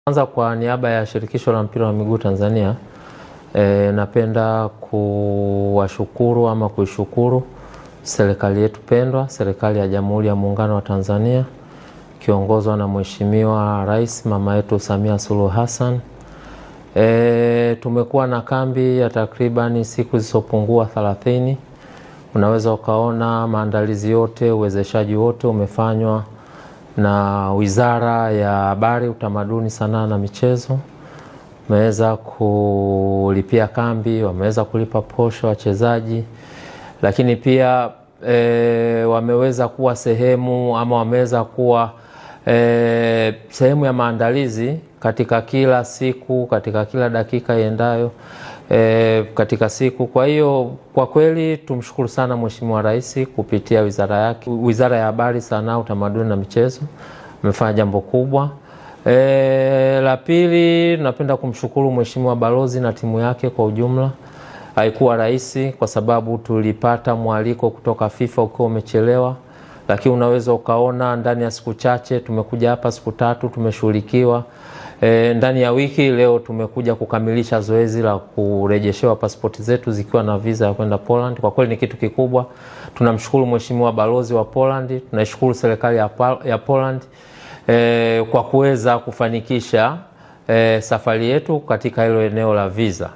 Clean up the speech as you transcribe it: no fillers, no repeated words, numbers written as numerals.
Kwanza kwa niaba ya Shirikisho la Mpira wa Miguu Tanzania, napenda kuwashukuru ama kuishukuru serikali yetu pendwa, serikali ya Jamhuri ya Muungano wa Tanzania, kiongozwa na Mheshimiwa Rais Mama yetu Samia Suluhu Hassan. Tumekuwa na kambi ya takribani siku zisizopungua 30. Unaweza ukaona maandalizi yote, uwezeshaji wote umefanywa na Wizara ya Habari, Utamaduni, Sanaa na Michezo. Wameweza kulipia kambi, wameweza kulipa posho wachezaji, lakini pia wameweza kuwa sehemu ama wameweza kuwa sehemu ya maandalizi katika kila siku, katika kila dakika iendayo katika siku. Kwa hiyo kwa kweli tumshukuru sana Mheshimiwa Rais kupitia wizara yake, Wizara ya Habari, Sanaa, Utamaduni na Michezo, amefanya jambo kubwa. La pili, napenda kumshukuru Mheshimiwa Balozi na timu yake kwa ujumla. Haikuwa rahisi kwa sababu tulipata mwaliko kutoka FIFA ukiwa umechelewa, lakini unaweza ukaona ndani ya siku chache tumekuja hapa, siku 3 tumeshughulikiwa. Ndani ya wiki leo tumekuja kukamilisha zoezi la kurejeshewa pasipoti zetu zikiwa na visa ya kwenda Poland. Kwa kweli ni kitu kikubwa. Tunamshukuru Mheshimiwa Balozi wa Poland, tunashukuru serikali ya Poland kwa kuweza kufanikisha safari yetu katika hilo eneo la visa.